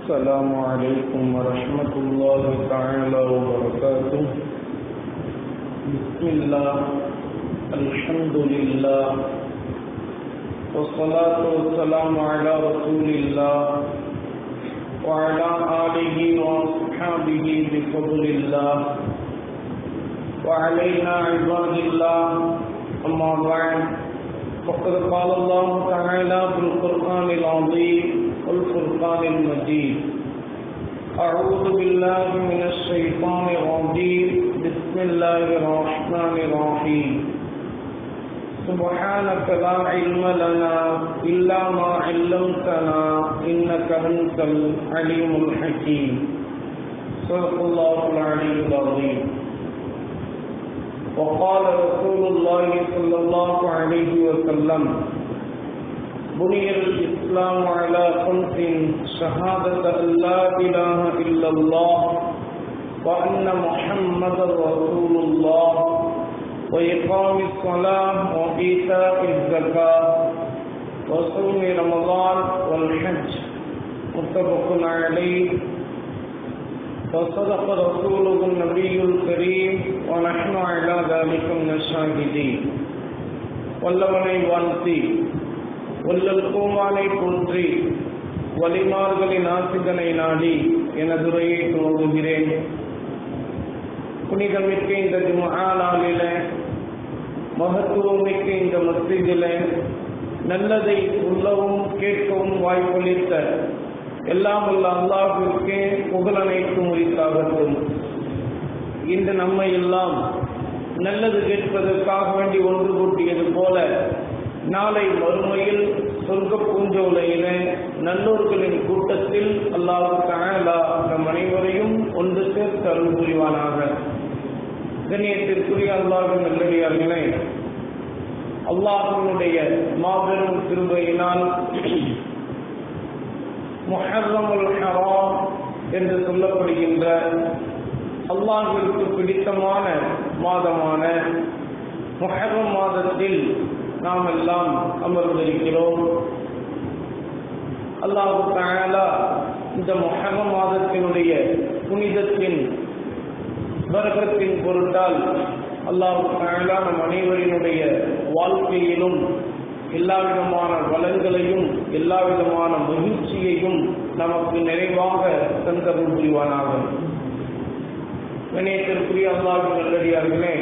السلام عليكم ورحمة الله تعالى وبركاته. بسم الله، الحمد لله، والصلاة والسلام على رسول الله وعلى آله وأصحابه بفضل الله وعلينا عباد الله. أما بعد، فقد قال الله تعالى في القرآن العظيم والفرقان المجيد: أعوذ بالله من الشيطان الرجيم، بسم الله الرحمن الرحيم. سبحانك لا علم لنا إلا ما علمتنا إنك أنت العليم الحكيم. صدق الله العلي العظيم. وقال رسول الله صلى الله عليه وسلم: بني الإسلام على خمس: شهادة أن لا إله إلا الله وأن محمدا رسول الله وإقام الصلاة وإيتاء الزكاة وصوم رمضان والحج. متفق عليه. وصدق رسوله النبي الكريم ونحن على ذلك من الشاهدين. வல்லவனை வாழ்த்தி வல்லல் கோமானை போற்றி வலிமார்களின் ஆசிதனை நாடி எனதுரையை துவங்குகிறேன். புனிதமிக்க இந்த ஜும்ஆ நாளில, மகத்துவமிக்க இந்த மஸ்ஜிதில நல்லதை சொல்லவும் கேட்கவும் வாய்ப்பளித்த எல்லாம் உள்ள அல்லாஹ்விற்கே புகழ் அனைத்தும் உரித்தாகட்டும். இன்று நம்மை எல்லாம் நல்லது கேட்பதற்காக வேண்டி ஒன்று கூட்டியது போல நாளை மறுமையில் சொர்க்க பூஞ்சோலையில நல்லோர்களின் கூட்டத்தில் அல்லாஹ் தஆலா நம் அனைவரையும் ஒன்று சேர்த்து அருள் புரிவானாக. கண்ணியத்திற்குரிய அல்லாஹ்வின் நல்லடியார்களே, அல்லாஹ்வினுடைய மாபெரும் கிருபையினால் முஹர்ரமுல் ஹராம் என்று சொல்லப்படுகின்ற அல்லாஹ்விற்கு பிடித்தமான மாதமான முஹர்ரம் மாதத்தில் நாம் எல்லாம் அமர்ந்திருக்கிறோம். அல்லாஹ் தஆலா இந்த முஹர்ரம் மாதத்தினுடைய புனிதத்தின் பரக்கத்தின் பொருட்டால் அல்லாஹ் தஆலா நம் அனைவரினுடைய வாழ்க்கையிலும் எல்லா விதமான வளங்களையும் எல்லா விதமான மகிழ்ச்சியையும் நமக்கு நிறைவாக தந்தருள் புரிவானாக. கண்ணியத்திற்குரிய அல்லாஹ்வின் நல்லடியார்களே,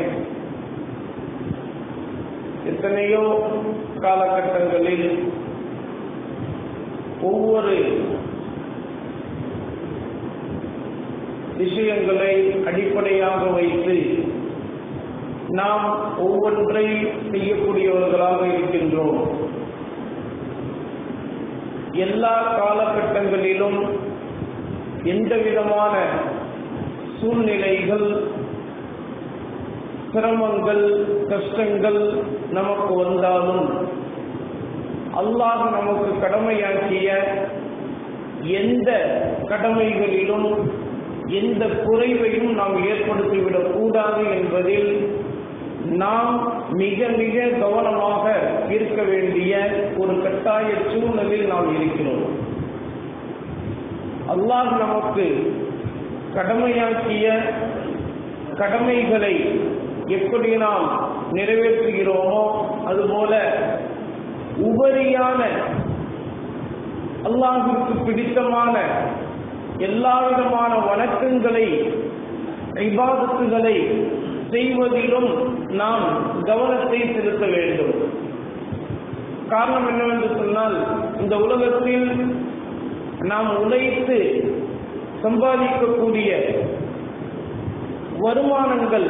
எத்தனையோ காலகட்டங்களில் ஒவ்வொரு விஷயங்களை அடிப்படையாக வைத்து நாம் ஒவ்வொன்றை செய்யக்கூடியவர்களாக இருக்கின்றோம். எல்லா காலகட்டங்களிலும் எந்த விதமான சூழ்நிலைகள், சிரமங்கள், கஷ்டங்கள் நமக்கு வந்தாலும் அல்லாஹ் நமக்கு கடமையாக்கிய எந்த கடமைகளிலும் எந்த குறைவையும் நாம் ஏற்படுத்திவிடக் கூடாது என்பதில் நாம் மிக மிக கவனமாக இருக்க வேண்டிய ஒரு கட்டாய சூழ்நிலையில் நாம் இருக்கிறோம். அல்லாஹ் நமக்கு கடமையாக்கிய கடமைகளை எப்படி நாம் நிறைவேற்றுகிறோமோ அதுபோல உபரியான அல்லாஹ்விற்கு பிடித்தமான எல்லா விதமான வணக்கங்களை, இபாதத்துகளை செய்வதிலும் நாம் கவனத்தை செலுத்த வேண்டும். காரணம் என்னவென்று சொன்னால், இந்த உலகத்தில் நாம் உழைத்து சம்பாதிக்கக்கூடிய வருமானங்கள்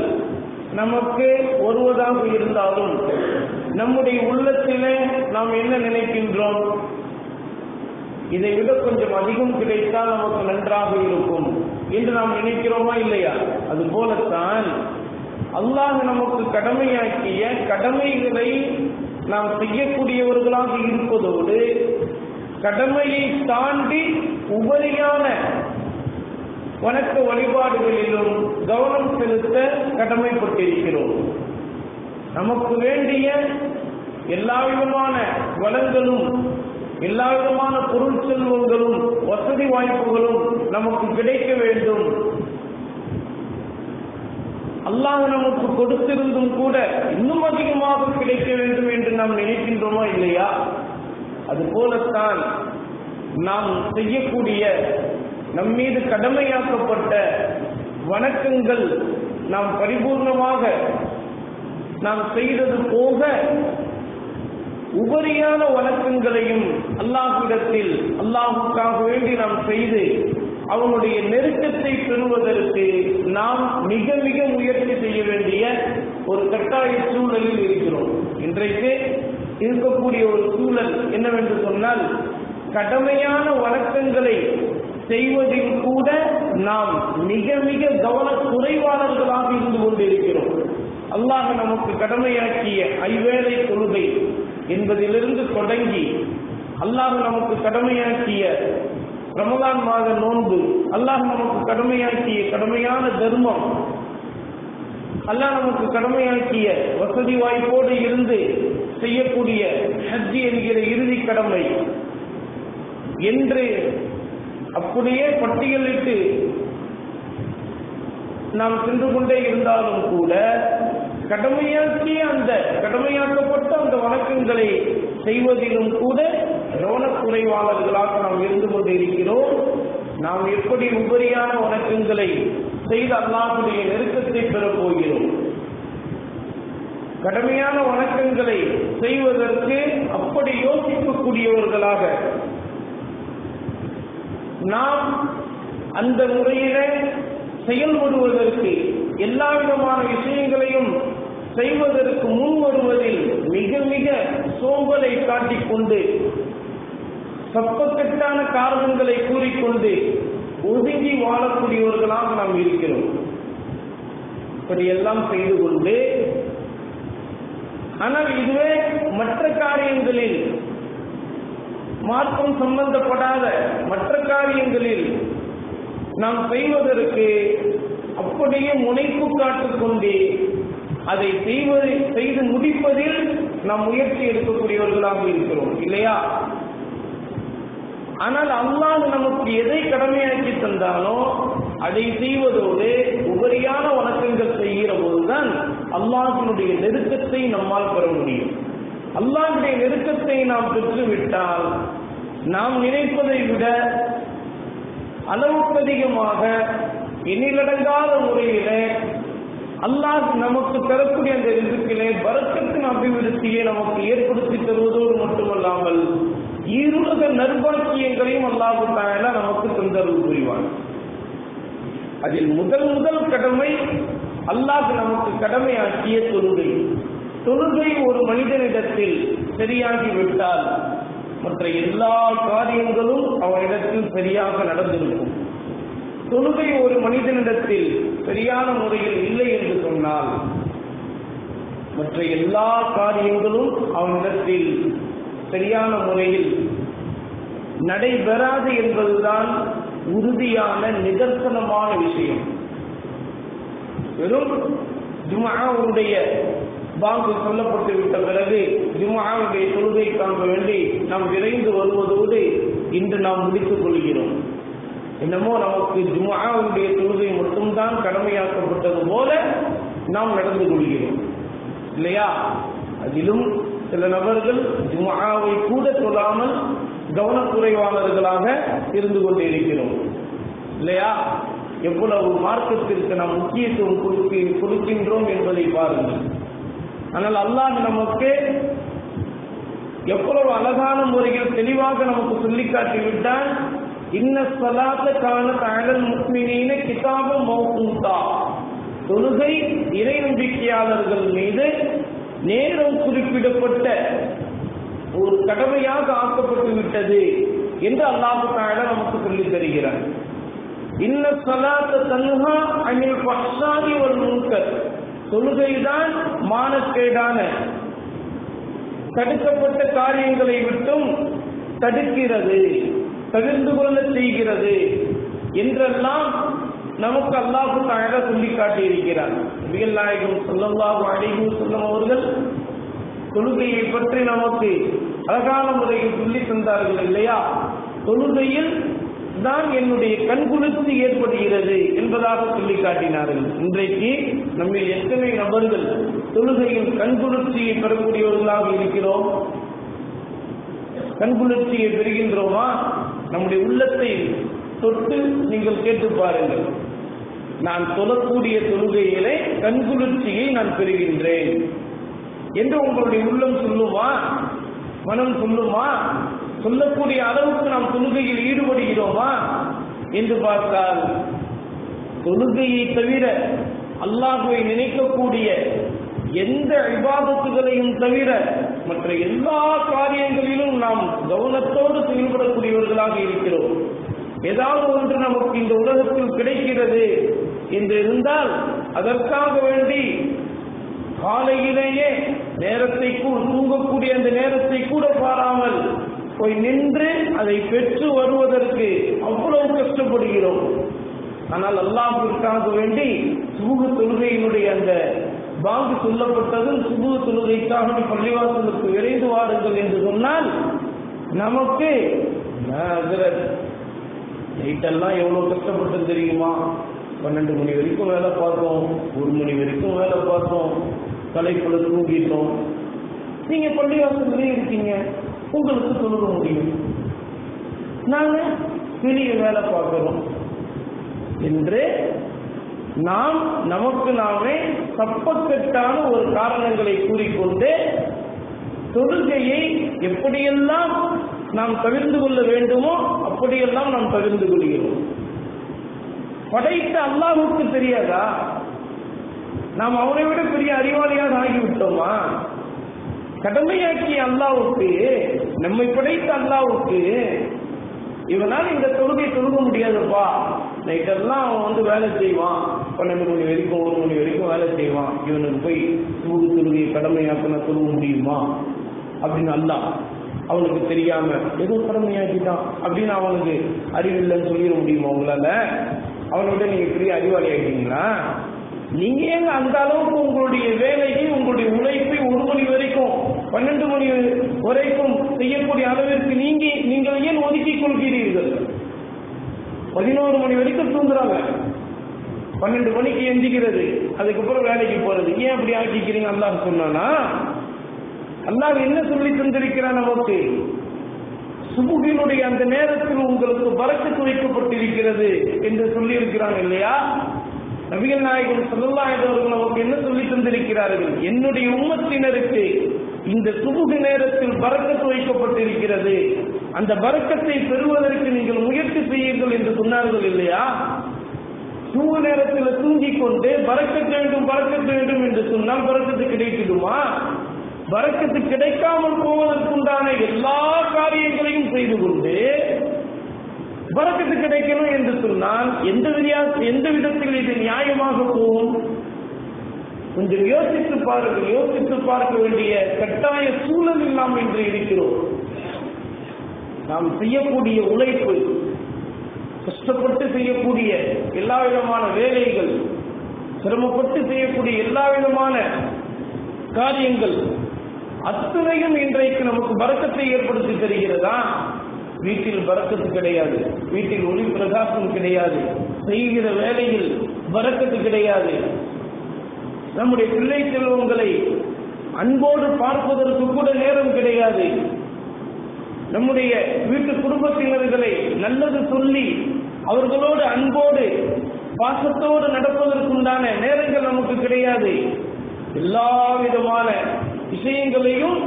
நமக்கு வருவதாக இருந்தாலும் நம்முடைய உள்ளத்திலே நாம் என்ன நினைக்கின்றோம்? இதை விட கொஞ்சம் அதிகம் கிடைத்தால் நமக்கு நன்றாக இருக்கும் என்று நாம் நினைக்கிறோமா இல்லையா? அது போலத்தான் அல்லாஹ் நமக்கு கடமையாக்கிய கடமைகளை நாம் செய்யக்கூடியவர்களாக இருப்பதோடு கடமையை தாண்டி உபரியான வணக்க வழிபாடுகளிலும் கவனம் செலுத்த கடமைப்பட்டிருக்கிறோம். நமக்கு வேண்டிய எல்லா விதமான வளங்களும் எல்லா விதமான பொருள் செல்வங்களும் வசதி வாய்ப்புகளும் நமக்கு கிடைக்க வேண்டும். அல்லாஹ் நமக்கு கொடுத்திருந்தும் கூட இன்னும் அதிகமாக கிடைக்க வேண்டும் என்று நாம் நினைக்கின்றோமா இல்லையா? அது போலத்தான் நாம் செய்யக்கூடிய நம்மீது கடமையாக்கப்பட்ட வணக்கங்கள் நாம் பரிபூர்ணமாக நாம் செய்தது போக உபரியான வணக்கங்களையும் அல்லாஹ்விடத்தில் அல்லாஹுக்காக வேண்டி நாம் செய்து அவனுடைய நெருக்கத்தை பெறுவதற்கு நாம் மிக மிக முயற்சி செய்ய வேண்டிய ஒரு கட்டாய சூழலில் இருக்கிறோம். இன்றைக்கு இருக்கக்கூடிய ஒரு சூழல் என்னவென்று சொன்னால், கடமையான வணக்கங்களை செய்வதில் கூட நாம் மிக மிக கவனக்குறைவாளர்களாக இருந்து கொண்டிருக்கிறோம். அல்லாஹ் நமக்கு கடமையாக்கிய ஐவேளை தொழுகை என்பதிலிருந்து தொடங்கி, அல்லாஹ் நமக்கு கடமையாக்கிய ரமலான் மாத நோன்பு, அல்லாஹ் நமக்கு கடமையாக்கிய கடமையான தர்மம், அல்லாஹ் நமக்கு கடமையாக்கிய வசதி வாய்ப்போடு இருந்து செய்யக்கூடிய ஹஜ் என்கிற இறுதி கடமை என்று அப்படியே பட்டியலிட்டு நாம் சென்று கொண்டே இருந்தாலும் கூட கடமையாக்கப்பட்ட அந்த வணக்கங்களை செய்வதிலும் கூட கவனக்குறைவாளர்களாக நாம் இருந்து கொண்டு இருக்கிறோம். நாம் எப்படி உபரியான வணக்கங்களை செய்து அல்லாஹ்வுடைய நெருக்கத்தை பெறப் போகிறோம்? கடமையான வணக்கங்களை செய்வதற்கு அப்படி யோசிக்கக்கூடியவர்களாக நாம் அந்த முறையில செயல்படுவதற்கு, எல்லா விதமான விஷயங்களையும் செய்வதற்கு முன் வருவதில் மிக மிக சோம்பலை காட்டிக்கொண்டு, சப்பக்கட்டான காரணங்களை கூறிக்கொண்டு ஒதுங்கி வாழக்கூடியவர்களாக நாம் இருக்கிறோம். இப்படியெல்லாம் செய்து கொண்டு, ஆனால் இதுவே மற்ற காரியங்களில், மார்க்கம் சம்பந்தப்படாத மற்ற காரியங்களில் நாம் செய்வதற்கு அப்படியே முனைப்பு காட்டிக்கொண்டு அதை செய்து முடிப்பதில் நாம் முயற்சி எடுக்கக்கூடியவர்களாக இருக்கிறோம் இல்லையா? ஆனால் அல்லாஹ் நமக்கு எதை கடமையாக்கி தந்தானோ அதை செய்வதோடு உபரியான வணக்கங்கள் செய்கிற போதுதான் அல்லாஹ்வினுடைய நெருக்கத்தை நம்மால் பெற முடியும். அல்லாஹ்வுடைய நெருக்கத்தை நாம் பெற்றுவிட்டால் நாம் நினைப்பதை விட அளவுக்கு அதிகமாக எண்ணிலடங்காத முறையிலே அல்லாஹ் நமக்கு தரக்கூடிய அந்த ரிஸ்கிலே பரக்கத்தின் அபிவிருத்தியை நமக்கு ஏற்படுத்தி தருவதோடு மட்டுமல்லாமல் ஈருலக நற்பாக்கியங்களையும் அல்லாஹ் தஆலா நமக்கு தந்தருள் புரிவான். அதில் முதல் கடமை அல்லாஹ் நமக்கு கடமையாக்கிய தொழுகை. தொழுகை ஒரு மனிதனிடத்தில் சரியாகிவிட்டால் மற்ற எல்லா காரியங்களும் அவனிடத்தில் சரியாக நடந்திருக்கும். தொழுகை ஒரு மனிதனிடத்தில் சரியான முறையில் இல்லை என்று சொன்னால் மற்ற எல்லா காரியங்களும் அவனிடத்தில் சரியான முறையில் நடைபெறாது என்பதுதான் உறுதியான நிதர்சனமான விஷயம். வெறும் ஜும்ஆவுடைய பாங்கு சொல்லப்பட்டு விட்ட பிறகு ஜும்ஆவுடைய தொழுகைக்காக வேண்டி நாம் விரைந்து வருவதோடு இன்று நாம் முடித்துக் கொள்கிறோம். என்னமோ நமக்கு ஜும்ஆவுடைய தொழுகை மட்டும்தான் கடமையாக்கப்பட்டது போல நாம் நடந்து கொள்கிறோம் இல்லையா? அதிலும் சில நபர்கள் ஜும்ஆவை கூட சொல்லாமல் கவனக்குறைவாளர்களாக இருந்து கொண்டு இருக்கிறோம் இல்லையா? எவ்வளவு மார்க்கத்திற்கு நாம் முக்கியத்துவம் கொடுக்கின்றோம் என்பதை பாருங்கள். ஆனால் அல்லாஹ் நமக்கு எவ்வளவு அழகான முறையில் தெளிவாக நமக்கு சொல்லி காட்டிவிட்டால், இன்ன ஸலாத்த கானத் அலல் முஃமினீன கிதாபம் மௌகூதா, தொழுகை இறை நம்பிக்கையாளர்கள் மீது நேரம் குறிப்பிடப்பட்ட ஒரு கடமையாக ஆக்கப்பட்டு விட்டது என்று அல்லாஹ் தஆலா நமக்கு சொல்லித் தருகிறார். இன்ன ஸலாத்த தன்ஹா அனில் ஃபஹ்ஷாஇ வல் முன்கர், தொழுகைதான் மானக்கேடான தடுக்கப்பட்ட காரியங்களை விட்டும் தடுக்கிறது, தவிர்த்து கொள்ள செய்கிறது என்றெல்லாம் நமக்கு அல்லாஹ் தஆலா சொல்லி காட்டியிருக்கிறார். நபிகள் நாயகம் ஸல்லல்லாஹு அலைஹி வஸல்லம் அவர்கள் தொழுகையை பற்றி நமக்கு அழகான முறையில் சொல்லி தந்தார்கள் இல்லையா? தொழுகையில் தான் என்னுடைய கண்குளிர்ச்சி ஏற்படுகிறது என்பதாக சொல்லி காட்டினார்கள். இன்றைக்கு நம்ம எத்தனை நபர்கள் தொழுகையில் கண்குளிர்ச்சியை பெறக்கூடியவர்களாக இருக்கிறோம்? கண்குளிர்ச்சியை பெறுகின்றோமா? நம்முடைய உள்ளத்தை தொட்டு நீங்கள் கேட்டு பாருங்கள். நான் தொழக்கூடிய தொழுகையிலே கண்குளிர்ச்சியை நான் பெறுகின்றேன் என்று உங்களுடைய உள்ளம் சொல்லுமா? மனம் சொல்லுமா? சொல்லக்கூடிய அளவுக்கு நாம் தொழுகையில் ஈடுபடுகிறோமா என்று பார்த்தால், தொழுகையை தவிர அல்லாஹ்வை நினைக்கக்கூடிய எந்த இபாதத்துகளையும் தவிர மற்ற எல்லா காரியங்களிலும் நாம் கவனத்தோடு செயல்படக்கூடியவர்களாக இருக்கிறோம். ஏதாவது ஒன்று நமக்கு இந்த உலகத்தில் கிடைக்கிறது என்று இருந்தால் அதற்காக வேண்டி காலையிலேயே நேரத்தை தூங்கக்கூடிய அந்த நேரத்தை கூட பாராமல் போய் நின்று அதை பெற்று வருவதற்கு அவ்வளவு கஷ்டப்படுகிறோம். ஆனால் அல்லாஹ்விற்காக வேண்டி சுபுஹ் தொழுகையினுடைய அந்த பாங்கு சொல்லப்பட்டதும் சுபுஹ் தொழுகைக்காக பள்ளிவாசலுக்கு விரைந்து வாருங்கள் என்று சொன்னால் நமக்கு நைட்டெல்லாம் எவ்வளவு கஷ்டப்பட்டு தெரியுமா? 12 மணி வரைக்கும் வேலை பார்த்தோம், 1 மணி வரைக்கும் வேலை பார்த்தோம், தலைக்குள்ள தூங்கிட்டோம். நீங்க பள்ளிவாசல்லே இருக்கீங்க, உங்களுக்கு சொல்ல முடியும், நாங்க பெரிய வேலை பார்க்கிறோம் என்று நாம் நமக்கு நாமே தப்பக்கட்டான ஒரு காரணங்களை கூறிக்கொண்டு தொழுகையை எப்படியெல்லாம் நாம் தவிர்த்து கொள்ள வேண்டுமோ அப்படியெல்லாம் நாம் தவிர்த்து கொள்கிறோம். படைத்த அல்லாஹ்வுக்கு தெரியாதா? நாம் அவனை விட பெரிய அறிவாளியாக ஆகிவிட்டோமா? கடமையாக்கிய அல்லாஹ்வுக்கு, நம்மை படைத்த அல்லாஹ்வுக்கு இவனால் இந்த தொழுகை தொழுக முடியாதுப்பா, நைட்டெல்லாம் அவன் வேலை செய்வான், 12 மணி வரைக்கும் 1 மணி வரைக்கும் வேலை செய்வான், இவனுக்கு போய் தொழுகையை கடமையாக்கின தொழுக முடியுமா அப்படின்னு அல்லாஹ் அவனுக்கு தெரியாம ஏதோ கடமையாக்கிட்டான் அப்படின்னு அவனுக்கு அறிவில்லைன்னு சொல்லிட முடியுமா உங்களால? அவனை விட நீங்க பெரிய அறிவாளி ஆகிட்டீங்களா? நீங்க ஏங்க அந்த அளவுக்கு உங்களுடைய வேலையை, உங்களுடைய உழைப்பை 1 மணி வரைக்கும் 12 மணி வரைக்கும் செய்யக்கூடிய அளவிற்கு நீங்கள் ஏன் ஒதுக்கிக் கொள்கிறீர்கள்? 11 மணி வரைக்கும் தூங்குறாங்க, 12 மணிக்கு எந்திக்கிறது, அதுக்கப்புறம் வேலைக்கு போறது. ஏன் அப்படி ஆக்கிக்கிறீங்க? அல்லாஹ் சொன்னானா? அல்லாஹ் என்ன சொல்லி தந்திருக்கிறான் நமக்கு? சுபுகினுடைய அந்த நேரத்தில் உங்களுக்கு பரக்கத்து வைக்கப்பட்டிருக்கிறது என்று சொல்லி இருக்கிறாங்க இல்லையா? நபிகள் நாயகம் ஸல்லல்லாஹு அலைஹி வஸல்லம் நமக்கு என்ன சொல்லி தந்திருக்கிறார்கள்? என்னுடைய உம்மத்தினருக்கு இந்த சுபுகு நேரத்தில் பரக்கத்து வைக்கப்பட்டிருக்கிறது, அந்த பரக்கத்தை பெறுவதற்கு நீங்கள் முயற்சி செய்யுங்கள் என்று சொன்னார்கள் இல்லையா? தூங்கு நேரத்தில் தூங்கிக் கொண்டு பரக்கத்து வேண்டும் என்று சொன்னால் பரக்கத்து கிடைக்குமா? பரக்கத்து கிடைக்காமல் போவதற்குண்டான எல்லா காரியங்களையும் செய்து கொண்டு பரக்கத்து கிடைக்கணும் என்று சொன்னால் எந்த விதத்தில் இது நியாயமாக போகும்? கொஞ்சம் யோசித்து பாருங்கள். யோசித்து பார்க்க வேண்டிய கட்டாய சூழலில் நாம் இன்று இருக்கிறோம். நாம் செய்யக்கூடிய உழைப்பு, கஷ்டப்பட்டு செய்யக்கூடிய எல்லா விதமான வேலைகள், சிரமப்பட்டு செய்யக்கூடிய எல்லா விதமான காரியங்கள் அத்தனையும் இன்றைக்கு நமக்கு பரக்கத்தை ஏற்படுத்தி தருகிறதா? வீட்டில் பரக்கத்து கிடையாது, வீட்டில் ஒளி பிரகாசம் கிடையாது, செய்கிற வேலையில் பரக்கத்து கிடையாது, நம்முடைய பிள்ளை செல்வங்களை அன்போடு பார்ப்பதற்கு கூட நேரம் கிடையாது, நம்முடைய வீட்டு குடும்பத்தினர்களை நல்லது சொல்லி அவர்களோடு அன்போடு பாசத்தோடு நடப்பதற்குண்டான நேரங்கள் நமக்கு கிடையாது. எல்லா விதமான விஷயங்களையும்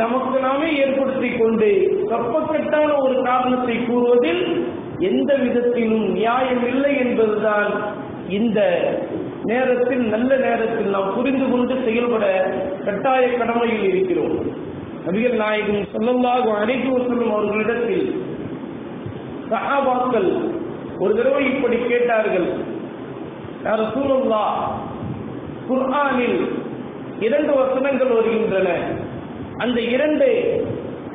நமக்கு நாமே ஏற்படுத்திக் கொண்டு தப்பக்கட்டான ஒரு காரணத்தை கூறுவதில் எந்த விதத்திலும் நியாயம் இல்லை என்பதுதான் இந்த நேரத்தில், நல்ல நேரத்தில் நாம் புரிந்து கொண்டு செயல்பட கட்டாய கடமையில் இருக்கிறோம். நபிகள் நாயகம் ஸல்லல்லாஹு அலைஹி வஸல்லம் அவர்களிடத்தில் சஹாபாக்கள் ஒரு தடவை இப்படி கேட்டார்கள், யா ரசூலல்லாஹ், குர்ஆனில் 2 வசனங்கள் வருகின்றன, அந்த 2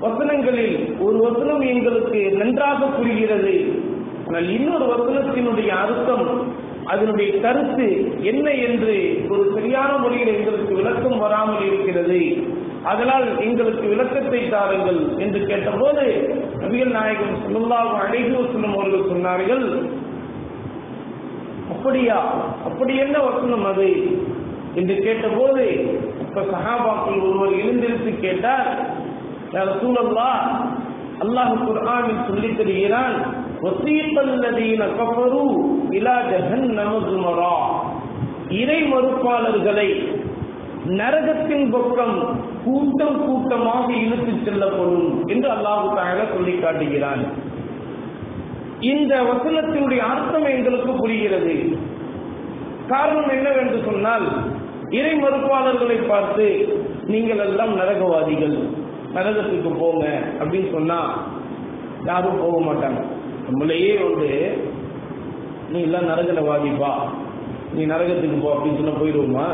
வசனங்களில் ஒரு வசனம் எங்களுக்கு நன்றாக புரிகிறது, ஆனால் இன்னொரு வசனத்தினுடைய அர்த்தம், அதனுடைய கருத்து என்ன என்று ஒரு சரியான முறையில் எங்களுக்கு விளக்கம் வராமல் இருக்கிறது. அதனால் எங்களுக்கு விளக்கத்தை தாருங்கள் என்று கேட்டபோது நபிகள் நாயகம் ஸல்லல்லாஹு அலைஹி வஸல்லம் அவர்கள் சொன்னார்கள், அப்படியா, அப்படி என்ன வசனம் அது என்று கேட்டபோது இப்ப சஹாபாக்கள் ஒருவர் எழுந்திருத்து கேட்டார், யா ரசூலல்லாஹ், அல்லாஹ் குர்ஆனில் சொல்லித் தருகிறான், வஸீகல்லதீன கஃபரு இலா ஜஹன்னம ஸுமரா, இறை மறுப்பாளர்களை நரகத்தின் பக்கம் கூட்டம் கூட்டமாக இழுத்துச் செல்லப்படும் என்று அல்லாஹ் தஆலா சொல்லி காட்டுகிறான். இந்த வசனத்தினுடைய அர்த்தம் எங்களுக்கு புரிகிறது. காரணம் என்னவென்று சொன்னால், இறை மறுப்பாளர்களை பார்த்து நீங்கள் எல்லாம் நரகவாதிகள், நரகத்துக்கு போங்க அப்படின்னு சொன்னா யாரும் போக மாட்டாங்க. நம்மளையே நீ எல்லாம் நரகவாதிப்பா, நீ நரகத்துக்கு போ அப்படின்னு சொன்னா போயிடுவோமா?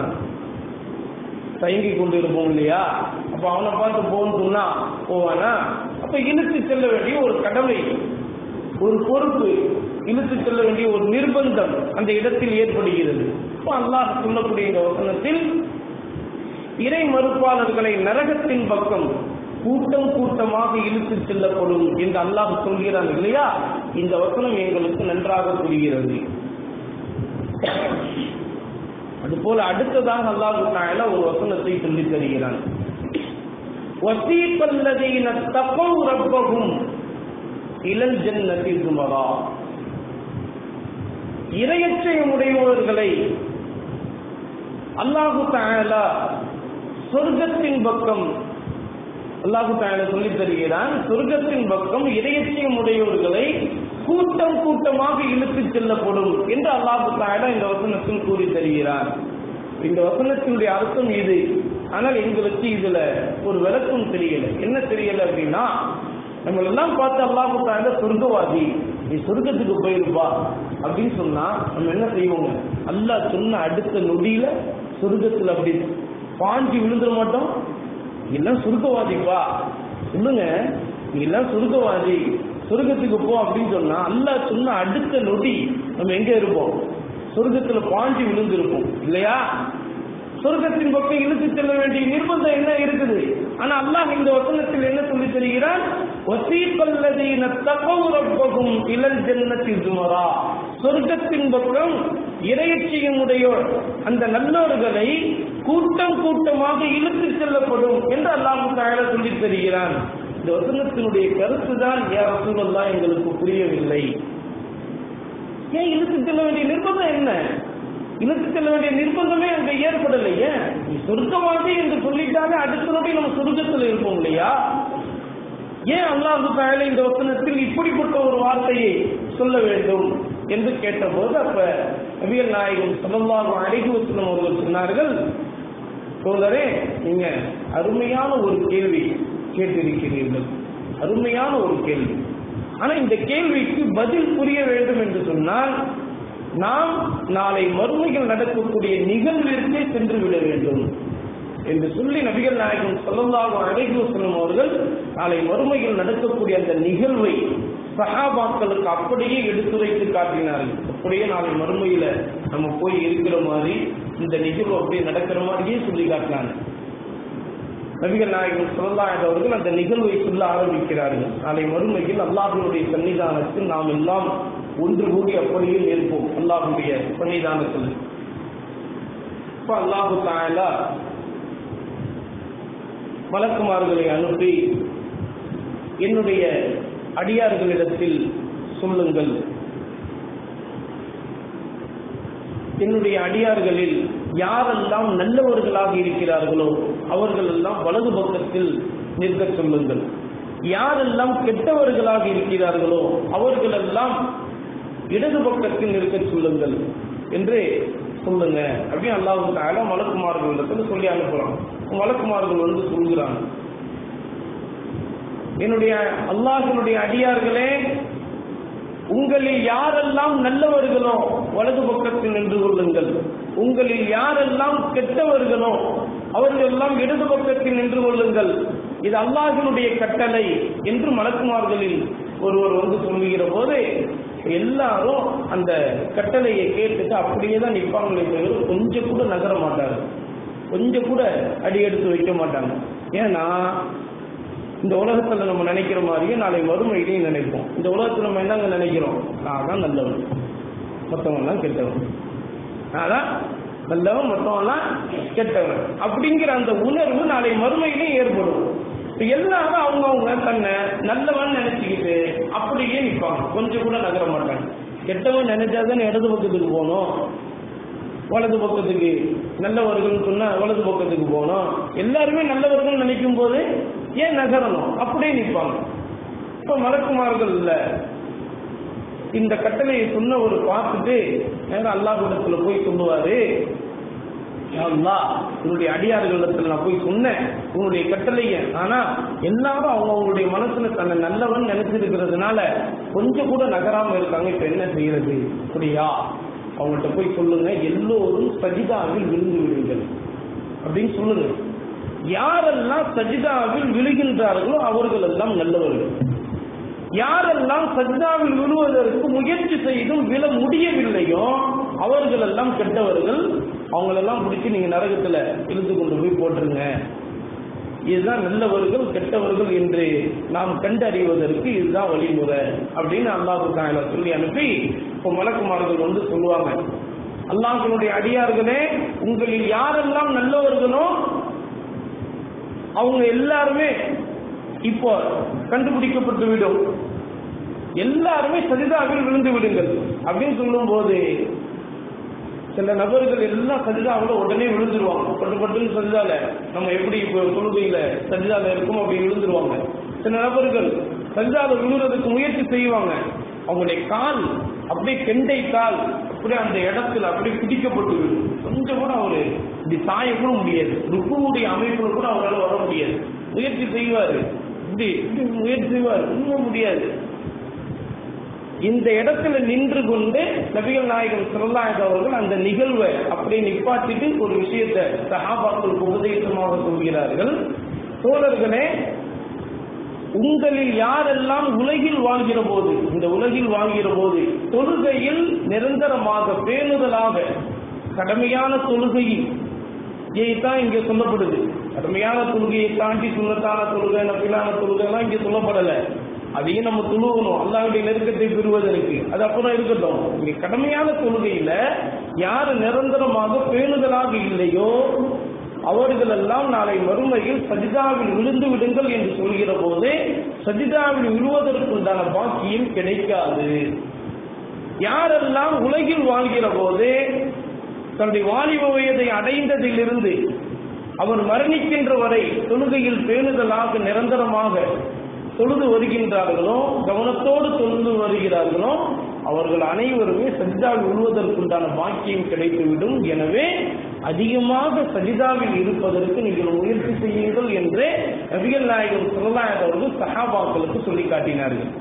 தயங்கி கொண்டு இருப்போம் இல்லையா? அப்ப அவனை பார்த்து போன்னு சொன்னா போவானா? அப்ப இழுத்து செல்ல வேண்டிய ஒரு கடமை, ஒரு பொறுப்பு, இழுத்து செல்ல வேண்டிய ஒரு நிர்பந்தம் அந்த இடத்தில் ஏற்படுகிறது. அல்லாஹ் சொல்லக்கூடிய இந்த வசனத்தில் இறை மறுப்பாளர்களை நரகத்தின் பக்கம் கூட்டம் கூட்டமாக இழுத்து செல்லப்படும் என்று அல்லாஹ் சொல்கிறான் இல்லையா? இந்த வசனம் எங்களுக்கு நன்றாக புரிகிறது. அதுபோல அடுத்ததாக அல்லாஹ் தஆலா ஒரு வசனத்தை சொல்லித் தருகிறான், வஸீகல்லதீன தகவ் ரப்பஹும் இலல் ஜன்னதி ஸுமரா, இறையச்சையுடையவர்களை அல்லாஹ் தஆலா சொர்க்கத்தின் பக்கம் அல்லாஹ் தஆலா சொல்லித் தருகிறான், சொர்க்கத்தின் பக்கம் இறையச்சையுடையவர்களை கூட்டம் கூட்டமாக இழுத்துச் செல்லப்படும் என்று அல்லாஹ் தஆலா இந்த வசனத்தில் கூறி தருகிறார். இந்த வசனத்தினுடைய அர்த்தம் இது. ஆனால் எங்களுக்கு இதுல ஒரு விளக்கம் தெரியல. என்ன தெரியல அப்படின்னா, நம்ம எல்லாம் பார்த்து அல்லாஹ் தஆலா சொர்க்கவாதி, நீ சொர்க்கத்துக்கு போயிருப்பா அப்படின்னு சொன்னா நம்ம என்ன செய்வோங்க? அல்லாஹ் சொன்ன அடுத்த நொடியில சொர்க்கத்துல அப்படி பாஞ்சி விழுந்துட மாட்டோம்? எல்லாம் சொர்க்கவாதிப்பா, சொல்லுங்க நீ எல்லாம் சொர்க்கவாதி, சொர்க்கத்துக்கு போ அப்படின்னு சொன்னா அல்லாஹ் சொன்ன அடுத்த நொடி நம்ம எங்க இருப்போம்? சொர்க்கத்துல பாஞ்சி விழுந்திருப்போம் இல்லையா? சொர்க்கத்தின் பக்கம் இழுத்து செல்ல வேண்டிய நிர்பந்தம் என்ன இருக்குது? ஆனா அல்லாஹ் இந்த வசனத்தில் என்ன சொல்லி தருகிறான், வஸீகல்லதீன தகவ் ரப்பஹும் இலல் ஜன்னதி ஸுமரா, சொர்க்கத்தின் பக்கம் இறையச்சையுடைய அந்த நல்லோர்களை கூட்டம் கூட்டமாக இழுத்து செல்லப்படும் என்று அல்லாஹ் தஆலா சொல்லி தருகிறான். இந்த வசனத்தினுடைய கருத்து தான் யா ரசூலல்லாஹ் எங்களுக்கு புரியவில்லை. ஏன் இழுத்து செல்ல வேண்டிய நிர்பந்தம் என்ன? இழுத்து செல்ல வேண்டிய நிர்பந்தமே அங்க ஏற்படலையே. நீ சொர்க்கவாதி என்று சொல்லிட்டாலே அடுத்த நொடி நம்ம சொர்க்கத்தில் இருப்போம் இல்லையா? ஏன் அல்லாஹ் தஆலா இந்த வசனத்தில் இப்படிப்பட்ட ஒரு வார்த்தையை சொல்ல வேண்டும் என்று கேட்டபோது அப்ப நபிகள் நாயகம் ஸல்லல்லாஹு அலைஹி வஸல்லம் அவர்கள் சொன்னார்கள், சோதரே, நீங்க அருமையான ஒரு கேள்வி கேட்டிருக்கிறீர்கள், அருமையான ஒரு கேள்வி. ஆனா இந்த கேள்விக்கு பதில் புரிய வேண்டும் என்று சொன்னால் நாம் நாளை மறுமையில் நடக்கக்கூடிய நிகழ்விற்கே சென்று விட வேண்டும் என்று சொல்லி நபிகள் நாயகம் ஸல்லல்லாஹு அலைஹி வஸல்லம் அவர்கள் நாளை மறுமையில் நடக்கக்கூடிய அந்த நிகழ்வை சஹாபாக்களுக்கு அப்படியே எடுத்துரைத்து காட்டினார்கள். அப்படியே நாளை மறுமையில நம்ம போய் இருக்கிற மாதிரி இந்த நிகழ்வு அப்படியே நடக்கிற மாதிரியே சொல்லி காட்டினாங்க. நபிகள் நாயகம் ஸல்லல்லாஹு அலைஹி அவர்கள் அந்த நிகழ்வை சொல்ல ஆரம்பிக்கிறார்கள். நாளை மறுமையில் அல்லாஹ்வுடைய சன்னிதானத்தில் நாம் எல்லாம் ஒன்று கூடி அப்படியே இருப்போம். அல்லாஹ்வுடைய சன்னிதானத்தில் இப்ப அல்லாஹ் தஆலா மலக்குமார்களை அனுப்பி என்னுடைய அடியார்களிடத்தில் சொல்லுங்கள், என்னுடைய அடியார்களில் யாரெல்லாம் நல்லவர்களாக இருக்கிறார்களோ அவர்கள் எல்லாம் வலது பக்கத்தில் நிற்க சொல்லுங்கள், யாரெல்லாம் கெட்டவர்களாக இருக்கிறார்களோ அவர்கள் எல்லாம் இடது பக்கத்தில் நிற்க சொல்லுங்கள் என்று சொல்லுங்க அப்படின்னு அல்லாஹ் தஆலா மலக்குமார்களிடத்தில் சொல்லி அனுப்புறான். மலக்குமார்கள் சொல்கிறாங்க, என்னுடைய அல்லாஹ்வினுடைய அடியார்களே, உங்களில் யாரெல்லாம் நல்லவர்களோ வலது பக்கத்தில் நின்று கொள்ளுங்கள், உங்களில் யாரெல்லாம் கெட்டவர்களோ அவர்கள் எல்லாம் இடது பக்கத்தில் நின்று கொள்ளுங்கள், இது அல்லாஹ்வினுடைய கட்டளை என்று மலக்குமார்களில் ஒருவர் சொல்லுகிற போது எல்லாரும் அந்த கட்டளையை கேட்டுட்டு அப்படியே தான் நிற்பாங்களே தவிர கொஞ்சம் கூட நகர மாட்டாங்க, கொஞ்சம் கூட அடி எடுத்து வைக்க மாட்டாங்க. ஏன்னா இந்த உலகத்துல நம்ம நினைக்கிற மாதிரியே நாளை மறுமையிலையும் நினைப்போம். இந்த உலகத்துல நம்ம என்னங்க நினைக்கிறோம்? நான் தான் நல்லவன், மற்றவன் தான் கெட்டவன், நான் தான் நல்லவன், மற்றவன் தான் கெட்டவன் அப்படிங்கிற அந்த உணர்வு நாளை மறுமையிலையும் ஏற்படும். எல்லாரும் அவங்கவுங்க தன்னை நல்லவன் நினைச்சுக்கிட்டு அப்படியே நிற்பாங்க, கொஞ்சம் கூட நகர மாட்டாங்க. கெட்டவன் நினைச்சாதான் இடது பக்கத்துக்கு போகணும், வலது பக்கத்துக்கு நல்லவர்கள் சொன்னா வலது பக்கத்துக்கு போகணும். எல்லாருமே நல்லவர்கள் நினைக்கும் போது ஏன் நகரணும், அப்படியே நிற்பாங்க. இப்ப மலக்குமார்கள் இல்ல இந்த கட்டளையை சொன்னவர் பார்த்துட்டு நேரம் அல்லாஹ்விடத்துல போய் சொல்லுவாரு, அல்லாஹ் உன்னுடைய அடியார்களிடத்துல நான் போய் சொன்னேன் உன்னுடைய கட்டளைய, ஆனா எல்லாரும் அவங்களுடைய மனசுல தன்னை நல்லவன் நினைச்சிருக்கிறதுனால கொஞ்சம் கூட நகராம இருக்காங்க. இப்ப என்ன செய்யறது? அப்படியா, அவங்கள்ட்ட போய் சொல்லுங்க எல்லோரும் சஜிதாவில் விழுந்து விடுங்கள் அப்படின்னு சொல்லுங்க. யாரெல்லாம் சஜிதாவில் விழுகின்றார்களோ அவர்கள் எல்லாம் நல்லவர்கள். யாரெல்லாம் சஜிதாவில் விழுவதற்கு முயற்சி செய்தும் விழ முடியவில்லையோ அவர்கள் எல்லாம் கெட்டவர்கள். அவங்களெல்லாம் பிடிச்சி நீங்க நரகத்துல இழுத்து கொண்டு போய் போட்டுருங்க. இதுதான் நல்லவர்கள் கெட்டவர்கள் என்று நாம் கண்டறிவதற்கு இதுதான் வழிமுறை அப்படின்னு அல்லாஹ் தஆலா சொல்லி அனுப்பி இப்போ மலக்குமார்கள் வந்து சொல்லுவாங்க, அல்லாஹ்வுடைய அடியார்களே, உங்களில் யாரெல்லாம் நல்லவர்களோ அவங்க எல்லாருமே இப்போ கண்டுபிடிக்கப்பட்டு விடும், எல்லாருமே சஜிதாவில் விழுந்து விடுங்கள் அப்படின்னு சொல்லும் போது சில நபர்கள் எல்லாம் சஜிதாவில் உடனே விழுந்துருவாங்க. பட்டு சஜிதால நம்ம எப்படி இப்போ தொழுகையில சஜிதால இருக்கும் அப்படி விழுந்துருவாங்க. சில நபர்கள் சஜிதால விழுறதுக்கு முயற்சி செய்வாங்க, அவங்களுடைய கால் அப்படியே கெண்டை கால் அப்படியே அந்த இடத்துல அப்படியே பிடிக்கப்பட்டு விடும். கொஞ்சம் கூட அவரு இப்படி சாய கூட முடியாது, ருக்குவுடைய அமைப்புல கூட அவரால் வர முடியாது. முயற்சி செய்வாரு, இப்படி முயற்சி செய்வார், இன்னும் முடியாது. இந்த இடத்துல நின்று கொண்டு நபிகள் நாயகம் ஸல்லல்லாஹு அலைஹி அவர்கள் அந்த நிகழ்வை அப்படியே நிப்பாட்டிட்டு ஒரு விஷயத்தை சஹாபாக்களுக்கு உபதேசமாக சொல்கிறார்கள். தோழர்களே, உங்களில் யாரெல்லாம் உலகில் வாழ்கிற போது, இந்த உலகில் வாழ்கிற போது தொழுகையில் நிரந்தரமாக பேணுதலாக கடமையான தொழுகையில் தான் இங்கே சொல்லப்படுது. கடமையான தொழுகையை தாண்டி சுன்னத்தான தொழுகை நபிலான தொழுகை எல்லாம் இங்கே சொல்லப்படலை. அதையும் நம்ம தொழுகணும் அல்லாஹ்வுடைய நெருக்கத்தை பெறுவதற்கு, அது அப்புறம் இருக்கட்டும். இங்க கடமையான தொழுகையில யாரு நிரந்தரமாக பேணுதலாக இல்லையோ அவர்கள் எல்லாம் நாளை மறுமையில் சஜிதாவில் விழுந்து விடுங்கள் என்று சொல்கிற போது சஜிதாவில் விழுவதற்குண்டான பாக்கியம் கிடைக்காது. யாரெல்லாம் உலகில் வாழ்கிற போது தன்னுடைய வாலிப வயதை அடைந்ததிலிருந்து அவர் மரணிக்கின்ற வரை தொழுகையில் பேணுதலாக நிரந்தரமாக தொழுது வருகின்றார்களோ, கவனத்தோடு தொழுது வருகிறார்களோ அவர்கள் அனைவருமே சஜிதாவில் விழுவதற்குண்டான பாக்கியம் கிடைத்துவிடும். எனவே அதிகமாக சஜிதாவில் இருப்பதற்கு நீங்கள் முயற்சி செய்யுங்கள் என்று நபிகள் நாயகம் ஸல்லல்லாஹு அலைஹி அவர்கள் சஹாபாக்களுக்கு சொல்லி காட்டினார்கள்.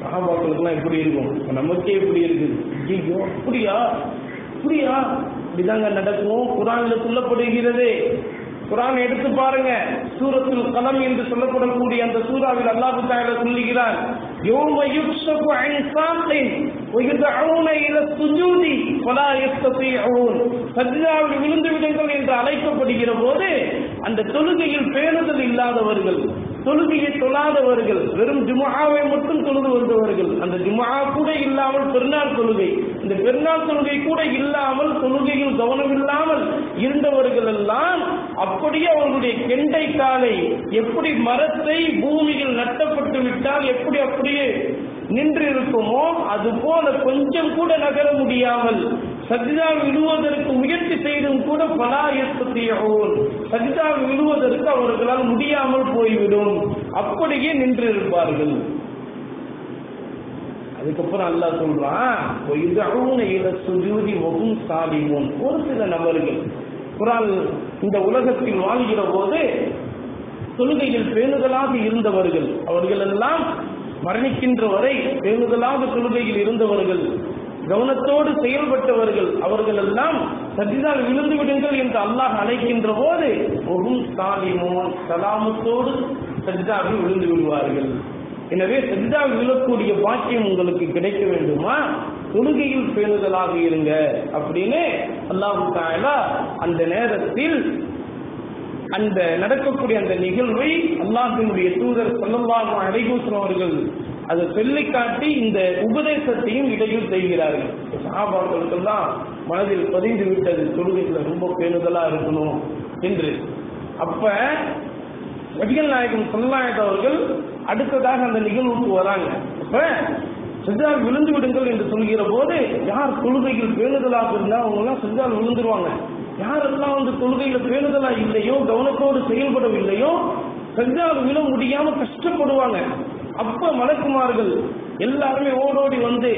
சஹாபாக்களுக்குலாம் எப்படி இருக்கும், நமக்கே எப்படி இருக்குது, ஐயோ அப்படியா அப்படியா இப்படிதாங்க நடக்கும். குர்ஆன்ல சொல்லப்படுகிறது. குர்ஆன் எடுத்து பாருங்க, சூரத்துல் கலம் என்று சொல்லப்படக்கூடிய அந்த சூராவில் அல்லாஹ் தஆலா சொல்லுகிறார், யௌம யுக்ஷஃபு அன் சாகின் வ யுதஊன இலா சுஜூதி ஃபலா யஸ்ததீஊன். சஜ்தாவில் விழுந்து விடுங்கள் என்று அழைக்கப்படுகிற போது அந்த தொழுகையில் பேணுதல் இல்லாதவர்கள், தொழுகையை தொழாதவர்கள், வெறும் ஜும்ஆவை மட்டும் தொழுது வந்தவர்கள், அந்த ஜும்ஆ கூட இல்லாமல் பெருநாள் தொழுகை, இந்த பெருநாள் தொழுகை கூட இல்லாமல் தொழுகையில் கவனம் இல்லாமல் இருந்தவர்கள் எல்லாம் அப்படியே அவர்களுடைய கெண்டை காலை எப்படி மரத்தை பூமியில் நட்டப்பட்டு விட்டால் எப்படி அப்படியே நின்று இருக்குமோ அது போல கொஞ்சம் கூட நகர முடியாமல் சஜிதாவில் விழுவதற்கு முயற்சி செய்தும் கூட ஃபலா யஸ்ததீஊன், சஜிதாவில் விழுவதற்கு அவர்களால் முடியாமல் போய்விடும், அப்படியே நின்று இருப்பார்கள். அதுக்கப்புறம் அல்லாஹ் சொல்றான், வயுதஊன இலா சுஜூதி வஹும் சாலிமூன். ஒரு சில நபர்கள் குர்ஆன் இந்த உலகத்தில் வாழ்கிற போது தொழுகையில் பேணுதலாக இருந்தவர்கள், அவர்கள் எல்லாம் மரணிக்கின்ற வரை பேணுதலாக தொழுகையில் இருந்தவர்கள், கவனத்தோடு செயல்பட்டவர்கள், அவர்கள் எல்லாம் சஜிதாவில் விழுந்து விடுங்கள் என்று அல்லாஹ் அழைக்கின்ற போது வஹும் சாலிமூன், சலாமத்தோடு சஜிதாவில் விழுந்து விடுவார்கள். எனவே சஜிதாவில் விழக்கூடிய பாக்கியம் உங்களுக்கு கிடைக்க வேண்டுமா, தொழுகையில் பேணுதலாக இருங்க அப்படின்னு அல்லாஹ் தஆலா அந்த நேரத்தில் அந்த நடக்கக்கூடிய அந்த நிகழ்வை அல்லாஹ்வினுடைய தூதர் ஸல்லல்லாஹு அலைஹி வஸல்லம் அவர்கள் அதை சொல்லி காட்டி இந்த உபதேசத்தையும் இடையில் செய்கிறார்கள். சஹாபாக்களுக்கெல்லாம் மனதில் பதிந்து விட்டது, தொழுகையில் ரொம்ப பேணுதலா இருக்கணும் என்று. அப்ப நபிகள் நாயகம் ஸல்லல்லாஹு அலைஹி அவர்கள் அடுத்ததாக அந்த நிகழ்வுக்கு வராங்க. அப்ப சஜ்ஜால் விழுந்து விடுங்கள் என்று சொல்கிற போது யார் தொழுகையில் பேணுதலாக இருந்தா அவங்க எல்லாம் சஜ்ஜால் விழுந்துருவாங்க. யாரெல்லாம் தொழுகையில பேணுதலா இல்லையோ, கவனத்தோடு செயல்படவில்லையோ, சஜ்ஜால் விழ முடியாம கஷ்டப்படுவாங்க. அப்ப மலக்குமார்கள் எல்லாருமே ஓடோடி வந்து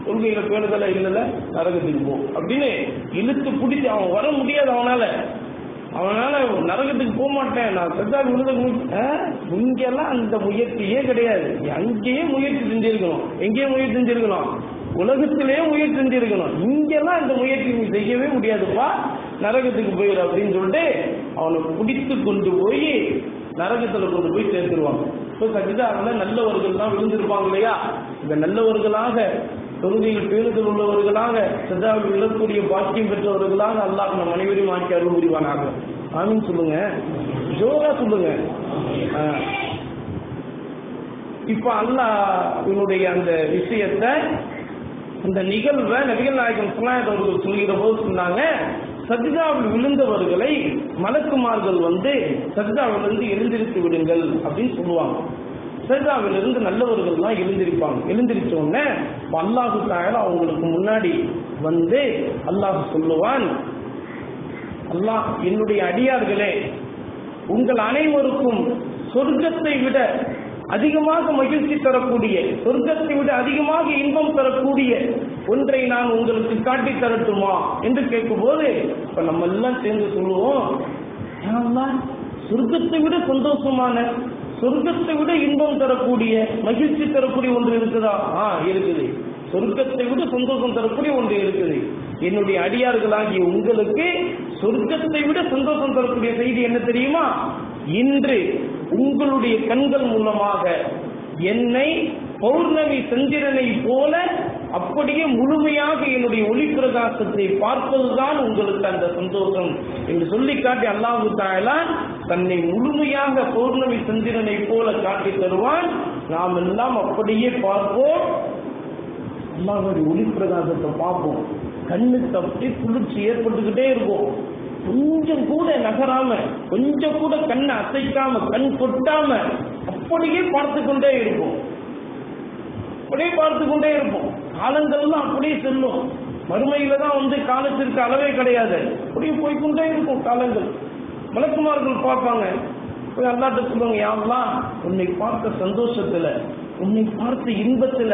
தொழுகையில பேணுதலா இல்லல நரகத்துக்கு போ அப்படின்னு இழுத்து பிடிச்சி, அவன் வர முடியாது, அவனால நரகத்துக்கு போக மாட்டேன், நான் சஜ்ஜால் விழுந்த இங்கெல்லாம் அந்த முயற்சியே கிடையாது. அங்கேயே முயற்சி செஞ்சிருக்கணும். எங்கேயே முயற்சி செஞ்சிருக்கணும்? உலகத்திலேயே முயற்சி செஞ்சிருக்கணும். இங்கெல்லாம் இந்த முயற்சி நீ செய்யவே முடியாதுப்பா, நரகத்துக்கு போயிடு அப்படின்னு சொல்லிட்டு அவனை பிடித்து கொண்டு போய் நரகத்துல கொண்டு போய் சேர்த்துருவாங்க. இப்போ சஜிதால நல்லவர்கள் தான் விழுந்திருப்பாங்க இல்லையா? இந்த நல்லவர்களாக, தொழுகையில் பேணுதல் உள்ளவர்களாக, சஜிதாவில் விழக்கூடிய பாக்கியம் பெற்றவர்களாக அல்லாஹ் நம் அனைவரையும் ஆக்கி அருள் புரிவானாக. ஆமீன் சொல்லுங்க, ஜோரா சொல்லுங்க. இப்ப அல்லாஹ்வினுடைய அந்த விஷயத்தை, இந்த நிகழ்வை நபிகள் நாயகம் ஸல்லல்லாஹு அலைஹி அவர்கள் சொல்கிற போது சொன்னாங்க, சஜ்ஜாவில் விழுந்தவர்களை மலக்குமார்கள் வந்து சஜ்ஜாவிலிருந்து எழுந்திருத்து விடுங்கள் அப்படின்னு சொல்லுவாங்க. சஜ்ஜாவிலிருந்து நல்லவர்கள் தான் எழுந்திருப்பாங்க. எழுந்திருச்ச உடனே அல்லாஹ் தஆலா அவங்களுக்கு முன்னாடி வந்து அல்லாஹ் சொல்லுவான், அல்லாஹ் என்னுடைய அடியார்களே, உங்கள் அனைவருக்கும் சொர்க்கத்தை விட அதிகமாக மகிழ்ச்சி தரக்கூடிய, சொர்க்கத்தை விட அதிகமாக இன்பம் தரக்கூடிய ஒன்றை நான் உங்களுக்கு காட்டி தரட்டுமா என்று கேட்கும் போது இப்ப நம்ம எல்லாம் சேர்ந்து சொல்லுவோம், சொர்க்கத்தை விட சந்தோஷமான, சொர்க்கத்தை விட இன்பம் தரக்கூடிய, மகிழ்ச்சி தரக்கூடிய ஒன்று இருக்குதா? இருக்குது. சொர்க்கத்தை விட சந்தோஷம் தரக்கூடிய ஒன்று இருக்குது. என்னுடைய அடியார்களாகிய உங்களுக்கு சொர்க்கத்தை விட சந்தோஷம் தரக்கூடிய செய்தி என்ன தெரியுமா? இன்று உங்களுடைய கண்கள் மூலமாக என்னை பௌர்ணமி சந்திரனை போல அப்படியே முழுமையாக என்னுடைய ஒளி பிரகாசத்தை பார்ப்பதுதான் உங்களுக்கு அந்த சந்தோஷம் என்று சொல்லி காட்டி அல்லாஹ் தஆலா தன்னை முழுமையாக பௌர்ணமி சந்திரனை போல காட்டி தருவான். நாம் எல்லாம் அப்படியே பார்ப்போம், அல்லாஹ்வுடைய ஒளி பிரகாசத்தை பார்ப்போம். கண்ணுக்கு அப்படியே குளிர்ச்சி ஏற்பட்டுக்கிட்டே இருக்கும். கொஞ்சம் கூட நகராம, கொஞ்சம் கூட கண்ணை அசைக்காம, கண் கொட்டாம அப்படியே பார்த்து கொண்டே இருப்போம். அப்படியே பார்த்து கொண்டே இருப்போம். காலங்கள்லாம் அப்படியே செல்லும். மறுமையில தான் காலத்திற்கு அளவே கிடையாது. அப்படியே போய்கொண்டே இருக்கும் காலங்கள். மலக்குமார்கள் பார்ப்பாங்க, போய் அல்லாஹ்ட்ட சொல்லுவாங்க, யா அல்லாஹ், உன்னை பார்த்த சந்தோஷத்துல, உன்னை பார்த்த இன்பத்துல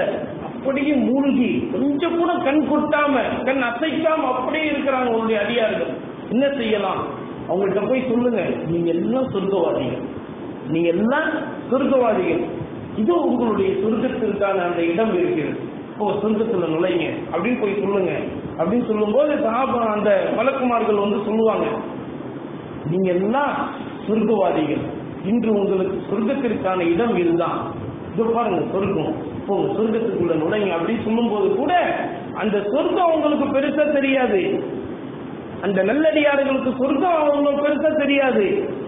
அப்படியே மூழ்கி கொஞ்சம் கூட கண் கொட்டாம, கண் அசைக்காம அப்படியே இருக்கிறாங்க உன்னுடைய அடியார்கள். என்ன செய்யலாம்? அவங்கள்ட்ட போய் சொல்லுங்க, நீங்க எல்லாம் சொர்க்கவாதிகள், நீங்க எல்லாம் சொர்க்கவாதிகள், இது உங்களுடைய சொர்க்கத்திற்கான அந்த இடம் இருக்கிறது, இப்போ சொர்க்கத்துல நுழைங்க அப்படின்னு போய் சொல்லுங்க அப்படின்னு சொல்லும் போது அந்த மலக்குமார்கள் சொல்லுவாங்க, நீங்க எல்லாம் சொர்க்கவாதிகள், இன்று உங்களுக்கு சொர்க்கத்திற்கான இடம் இதுதான், இது பாருங்க சொர்க்கம், இப்போ சொர்க்கத்துக்குள்ள நுழைங்க அப்படின்னு சொல்லும் போது கூட அந்த சொர்க்கம் உங்களுக்கு பெருசா தெரியாது. அந்த நல்லடியார்களுக்கு சொர்க்கம் அவங்களுக்கு பெருசா தெரியாது.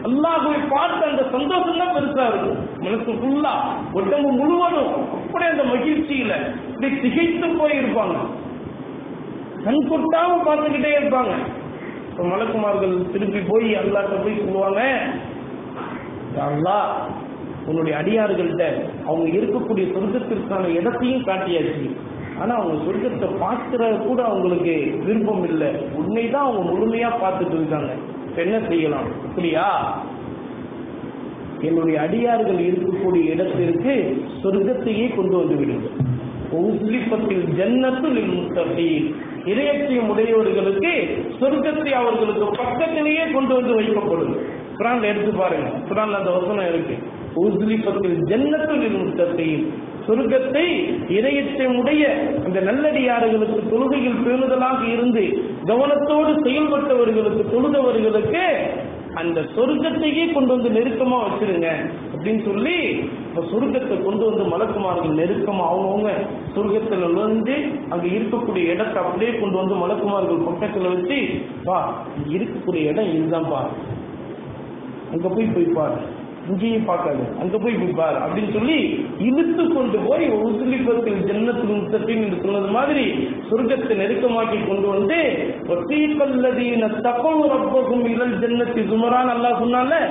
அல்லாஹ்வை பார்த்து அந்த சந்தோஷம் தான் பெருசா இருக்கும். மனசு ஃபுல்லா, உடம்பு முழுவதும் அப்படியே அந்த மகிழ்ச்சியில இப்படி திகைத்து போயிருப்பாங்க. கண் கொட்டாம பார்த்துக்கிட்டே இருப்பாங்க. மலக்குமார்கள் திருப்பி போய் அல்லாஹ்ட்ட போய் சொல்லுவாங்க, அல்லாஹ், உன்னுடைய அடியார்கள்ட்ட அவங்க இருக்கக்கூடிய சொர்க்கத்திற்கான இடத்தையும் காட்டியாச்சு, ஆனா அவங்க சொர்க்கத்தை பார்க்கிற கூட அவங்களுக்கு விருப்பம் இல்லை, உண்மைதான் அவங்க முழுமையா பார்த்துட்டு இருக்காங்க, என்ன செய்யலாம்? அப்படியா, என்னுடைய அடியார்கள் இருக்கக்கூடிய இடத்திற்கு சொர்க்கத்தையே கொண்டு வந்து விடுங்கள். ஜன்னத்துல் முத்தகீன், இறையச்சம் உடையவர்களுக்கு சொர்க்கத்தை அவர்களுக்கு பக்கத்திலேயே கொண்டு வந்து வைக்கப்படும். குர்ஆன்ல எடுத்து பாருங்க, குர்ஆன்ல அந்த வசனம் இருக்கு, உஸ்லிஃபத்தில் ஜன்னத்துல் முத்தகீன், சொர்க்கத்தை இறையச்சமுடைய அந்த நல்லடியார்களுக்கு, தொழுகையில் பேணுதலாக இருந்து கவனத்தோடு செயல்பட்டவர்களுக்கு, தொழுதவர்களுக்கு அந்த சொர்க்கத்தையே கொண்டு வந்து நெருக்கமா வச்சிருங்க அப்படின்னு சொல்லி சொர்க்கத்தை கொண்டு வந்து மலக்குமார்கள் நெருக்கமா அவங்கவுங்க சொர்க்கத்துல வந்து அங்க இருக்கக்கூடிய இடத்தை அப்படியே கொண்டு வந்து மலக்குமார்கள் பக்கத்துல வச்சு, பா இருக்கக்கூடிய இடம் இதுதான்ப்பா, அங்க போய் பாரு, இங்கேயே பார்க்காது, அங்க போய் பாரு அப்படின்னு சொல்லி இழுத்து கொண்டு போய் உசுலிபத்தில் ஜன்னத்துல் முத்தகீன் என்று சொன்னது மாதிரி சொர்க்கத்தை நெருக்கமாக்கி கொண்டு வந்து வஸீகல்லதீன தகவ் ரப்பஹும் இலல் ஜன்னத்தி ஸுமரான் அல்லாஹ் சொன்னால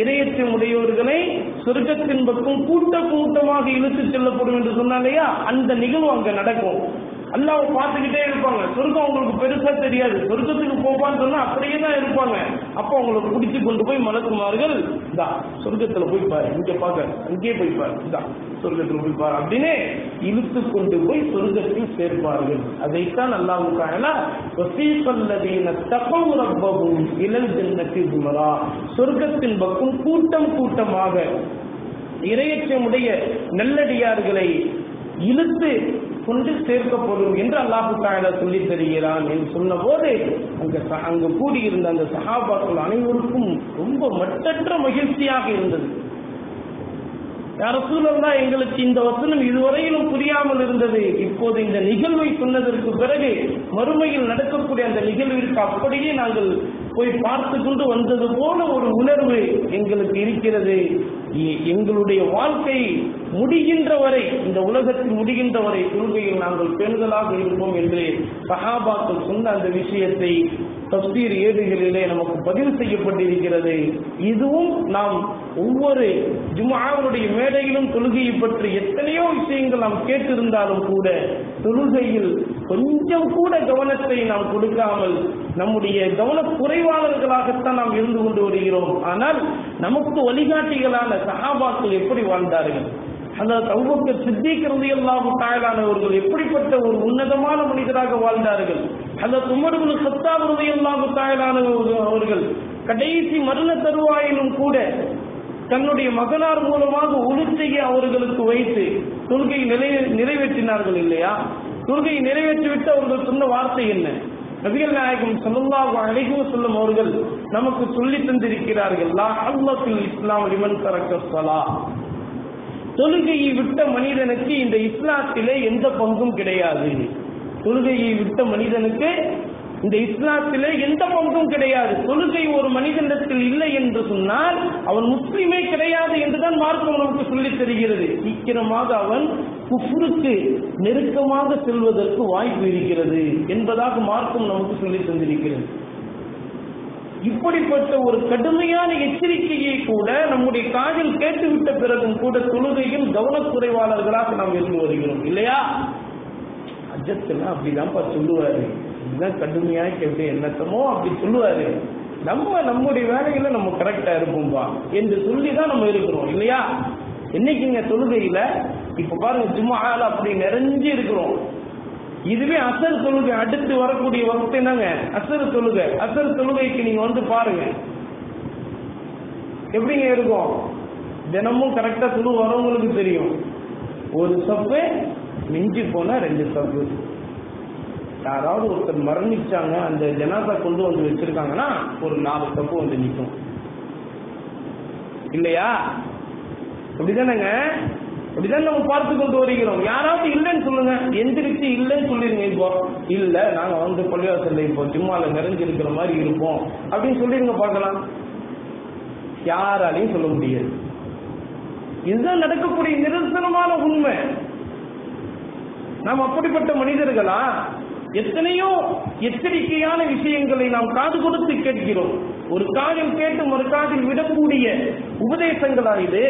இறையச்சம் உடையவர்களை சொர்க்கத்தின் பக்கம் கூட்டமாக இழுத்து செல்லப்படும் என்று சொன்னாலையா, அந்த நிகழ்வு அங்க நடக்கும். அல்லாஹ் பார்த்துக்கிட்டே இருப்பாங்க. சொர்க்கம் அவங்களுக்கு பெருசா தெரியாது. சொர்க்கத்துக்கு போவான்னு சொன்னா அப்படியே தான் இருப்பாங்க. அப்ப அவங்களுக்கு பிடிச்சு கொண்டு போய் மலக்குமார்கள் இதா சொர்க்கத்துல போய் பாரு, இங்க பாக்க, அங்கே போய் பாரு, இதா சொர்க்கத்துல போய் பாரு அப்படின்னு இழுத்து கொண்டு போய் சொர்க்கத்தில் சேர்ப்பார்கள். அதைத்தான் அல்லாஹ் தஆலா வஸீகல்லதீன தகவ் ரப்பஹும் இலல் ஜன்னத்தி ஸுமரா, சொர்க்கத்தின் பக்கம் கூட்டமாக இறையச்சமுடைய நல்லடியார்களை இழுத்து கொண்டு சேர்க்கப்படும் என்று அல்லாஹ் தஆலா சொல்லி தருகிறான் என்று சொன்ன போது அங்கு கூடியிருந்த அந்த சஹாபாக்கள் அனைவருக்கும் ரொம்ப மட்டற்ற மகிழ்ச்சியாக இருந்தது. யா ரசூலல்லாஹ், எங்களுக்கு இந்த வசனம் இதுவரையிலும் புரியாமல் இருந்தது. இப்போது இந்த நிகழ்வை சொன்னதற்கு பிறகு மறுமையில் நடக்கக்கூடிய அந்த நிகழ்விற்கு அப்படியே நாங்கள் போய் பார்த்து கொண்டு வந்தது போல ஒரு உணர்வு எங்களுக்கு இருக்கிறது. எங்களுடைய வாழ்க்கை முடிகின்ற வரை, இந்த உலகத்தில் முடிகின்ற வரை தொழுகையில் நாங்கள் பெண்களாக இருப்போம் என்று சஹாபாக்கள் சொன்ன அந்த விஷயத்தை தஃசீர் ஏடுகளிலே நமக்கு பதிவு செய்யப்பட்டிருக்கிறது. இதுவும் நாம் ஒவ்வொரு ஜும்ஆவுடைய மேடையிலும் தொழுகையை பற்றி எத்தனையோ விஷயங்கள் நாம் கேட்டிருந்தாலும் கூட தொழுகையில் கொஞ்சம் கூட கவனத்தை நாம் கொடுக்காமல் நம்முடைய கவன குறைவாளர்களாகத்தான் நாம் இருந்து கொண்டு வருகிறோம். ஆனால் நமக்கு வழிகாட்டிகளான சஹாபாக்கள் எப்படி வாழ்ந்தார்கள், ஹஜ்ரத் அபூபக்கர் சித்திக் ரலியல்லாஹு தஆலா அவர்கள் எப்படிப்பட்ட ஒரு உன்னதமான மனிதராக வாழ்ந்தார்கள், ஹஜ்ரத் உமர் இப்னு கத்தாப் ரலியல்லாஹு தஆலா அவர்கள் கடைசி மரண தருவாயிலும் கூட தன்னுடைய மகனார் மூலமாக உளுத்தையை அவர்களுக்கு வைத்து தொழுகை நிறைவேற்றினார்கள் இல்லையா? தொழுகையை நிறைவேற்றிவிட்டு அவர்கள் சொன்ன வார்த்தை என்ன? நபிகள் நாயகம் ஸல்லல்லாஹு அலைஹி வஸல்லம் அவர்கள் நமக்கு சொல்லி தந்திருக்கிறார்கள், லா ஹல்ல ஃபில் இஸ்லாம் லிமன் தரக்க ஸலாஹ், தொழுகையை விட்ட மனிதனுக்கு இந்த இஸ்லாத்திலே எந்த பங்கும் கிடையாது. தொழுகையை விட்ட மனிதனுக்கு இந்த இஸ்லாத்திலே எந்த பங்கும் கிடையாது. தொழுகை ஒரு மனிதனிடத்தில் இல்லை என்று சொன்னால் அவன் முஸ்லிமே கிடையாது என்றுதான் மார்க்கம் நமக்கு சொல்லித் தருகிறது. சீக்கிரமாக அவன் குஃப்ருக்கு நெருக்கமாக செல்வதற்கு வாய்ப்பு இருக்கிறது என்பதாக மார்க்கம் நமக்கு சொல்லித் தந்திருக்கிறது. இப்படிப்பட்ட ஒரு கடுமையான எச்சரிக்கையை கூட நம்முடைய காதில் கேட்டுவிட்ட பிறகும் கூட தொழுகையில் கவனக்குறைவாளர்களாக நாம் இருந்து வருகிறோம் இல்லையா? அஜத்துல அப்படிதான்ப்பா சொல்லுவாரு, இதுதான் கடுமையா கேட்டு என்னத்தமோ அப்படி சொல்லுவாரு, நம்முடைய வேலையில நம்ம கரெக்டா இருப்போம்பா என்று சொல்லிதான் நம்ம இருக்கிறோம் இல்லையா? என்னைக்குங்க தொழுகையில இப்ப பாருங்க ஜும்ஆல அப்படி நிறைஞ்சு இருக்கிறோம். இதுவே அசர் தொழுகை அடுத்து வரக்கூடிய வகுப்பு என்னங்க அசர் தொழுகை. அசர் தொழுகைக்கு நீங்க வந்து பாருங்க எப்படிங்க இருக்கும். தினமும் கரெக்டா தொழு வரவங்களுக்கு தெரியும். ஒரு சப்பு மிஞ்சி போனா 2 சப்பு. யாராவது ஒருத்தர் மரணிச்சாங்க, அந்த ஜனாதா கொண்டு வந்து வச்சிருக்காங்கன்னா ஒரு 4 சப்பு வந்து நிற்கும் இல்லையா? அப்படிதானங்க? அப்படிதான் நம்ம பார்த்து கொண்டு வருகிறோம். யாராவது இல்லைன்னு சொல்லுங்க, எந்திரிச்சு இல்லைன்னு சொல்லிருங்க. இப்போ இல்ல நாங்க வந்து பள்ளிவாசல்ல இப்போ ஜும்மால நிறைஞ்சிருக்கிற மாதிரி இருப்போம் அப்படின்னு சொல்லிருங்க பார்க்கலாம். யாராலையும் சொல்ல முடியாது. இதுதான் நடக்கக்கூடிய நிரந்தரமான உண்மை. நாம் அப்படிப்பட்ட மனிதர்களா? எத்தனையோ எச்சரிக்கையான விஷயங்களை நாம் காது கொடுத்து கேட்கிறோம். ஒரு காதில் கேட்டு மறு காதில் விடக்கூடிய உபதேசங்களாயுது,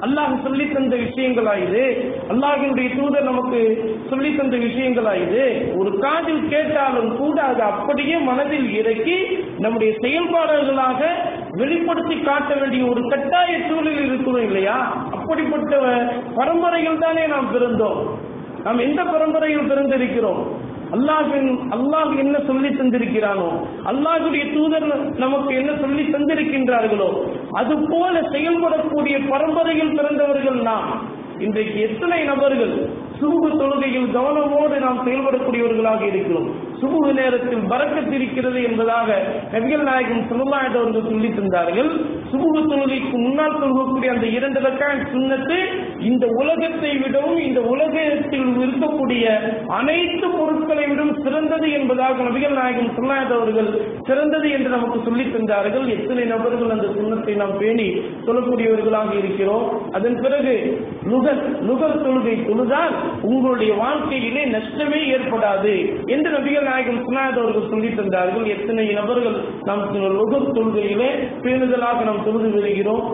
அல்லாஹ் சொல்லி தந்த விஷயங்களாயுது, அல்லாஹினுடைய தூதர் நமக்கு சொல்லி தந்த விஷயங்களாயுது. ஒரு காதில் கேட்டாலும் கூட அது அப்படியே மனதில் இறக்கி நம்முடைய செயல்பாடுகளாக வெளிப்படுத்தி காட்ட வேண்டிய ஒரு கட்டாய சூழலில் இருக்கிறோம் இல்லையா? அப்படிப்பட்ட பரம்பரையில் தானே நாம் பிறந்தோம். நாம் எந்த பரம்பரையில் பிறந்திருக்கிறோம்? அல்லாஹ் என்ன சொல்லி தந்திருக்கிறானோ, அல்லாஹ்வுடைய தூதர் நமக்கு என்ன சொல்லி தந்திருக்கின்றார்களோ அது போல செயல்படக்கூடிய பரம்பரையில் பிறந்தவர்கள் நாம். இன்றைக்கு எத்தனை நபர்கள் சுபுஹ் தொழுகையில் கவனமோடு நாம் செயல்படக்கூடியவர்களாக இருக்கிறோம். சுபுஹ் நேரத்தில் பரக்கத் இருக்கிறது என்பதாக நபிகள் நாயகம் ஸல்லல்லாஹு அலைஹி வஸல்லம் சொல்லி தந்தார்கள். சுபுஹ் தொழுகைக்கு முன்னால் தொழுகக்கூடிய அந்த 2 ரக்காத் சுன்னத்து இந்த உலகத்தை விடவும் இந்த உலகத்தில் இருக்கக்கூடிய அனைத்து பொருட்களை விடவும் சிறந்தது என்பதாக நபிகள் நாயகம் ஸல்லல்லாஹு அவர்கள் சிறந்தது என்று நமக்கு சொல்லித் தந்தார்கள். எத்தனை நபர்கள் அந்த சுன்னத்தை நாம் பேணி சொல்லக்கூடியவர்களாக இருக்கிறோம். அதன் பிறகு நுகர் தொழுகை தொழுதால் உங்களுடைய வாழ்க்கையிலே நஷ்டமே ஏற்படாது என்று நபிகள் நாயகம் ஸல்லல்லாஹு அவர்கள் சொல்லித் தந்தார்கள். எத்தனை நபர்கள் நாம் நுகர் தொழுகையிலே பேணுதலாக நாம் தொழுது வருகிறோம்.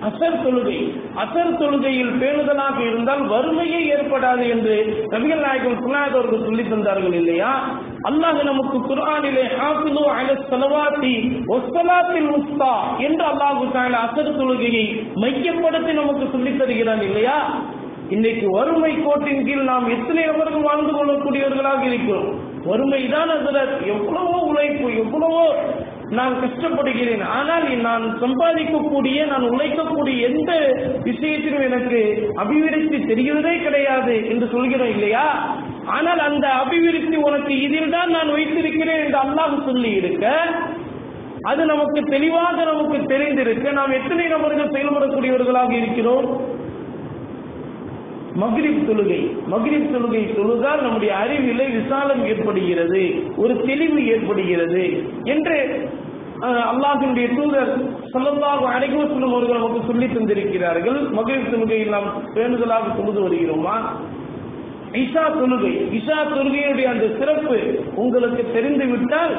அசர் தொழுகையில் பேணுதலாக இருந்தால் வறுமையே ஏற்படாது என்று நபிகள் நாயகம் ஸல்லல்லாஹு அவர்கள் சொல்லித் தந்தார்கள் இல்லையா? அல்லாஹ் நமக்கு குர்ஆனிலே ஹாஃபிது அலஸ் ஸலவாத்தி வஸ்ஸலாத்தில் உஸ்தா என்று அல்லாஹ் தஆலா அசர் தொழுகையை மையப்படுத்தி நமக்கு சொல்லித் தருகிறான் இல்லையா? இன்னைக்கு வறுமை கோட்டின் கீழ் நாம் எத்தனை நபர்கள் வாழ்ந்து கொள்ளக்கூடியவர்களாக இருக்கிறோம். வறுமைதான் ஹஜ்ரத், எவ்வளவோ உழைப்பு, எவ்வளவோ நான் கஷ்டப்படுகிறேன், ஆனால் நான் சம்பாதிக்கக்கூடிய நான் உழைக்கக்கூடிய எந்த விஷயத்திலும் எனக்கு அபிவிருத்தி தெரிகிறதே கிடையாது என்று சொல்கிறோம் இல்லையா? ஆனால் அந்த அபிவிருத்தி உனக்கு இதில் தான் நான் வைத்திருக்கிறேன் என்று அல்லாஹ் சொல்லி இருக்க, அது நமக்கு தெளிவாக நமக்கு தெரிந்திருக்க நாம் எத்தனை நபர்கள் செயல்படக்கூடியவர்களாக இருக்கிறோம். மக்ரிப் தொழுகை தொழுதால் நம்முடைய அறிவிலே விசாலம் ஏற்படுகிறது, ஒரு தெளிவு ஏற்படுகிறது என்று அல்லாஹ்வுடைய தூதர் ஸல்லல்லாஹு அலைஹி வஸல்லம் அவர்கள் நமக்கு சொல்லி தந்திருக்கிறார்கள். மக்ரிப் தொழுகையில் நாம் பேணுதலாக தொழுது வருகிறோமா? இஷா தொழுகையுடைய அந்த சிறப்பு உங்களுக்கு தெரிந்துவிட்டால்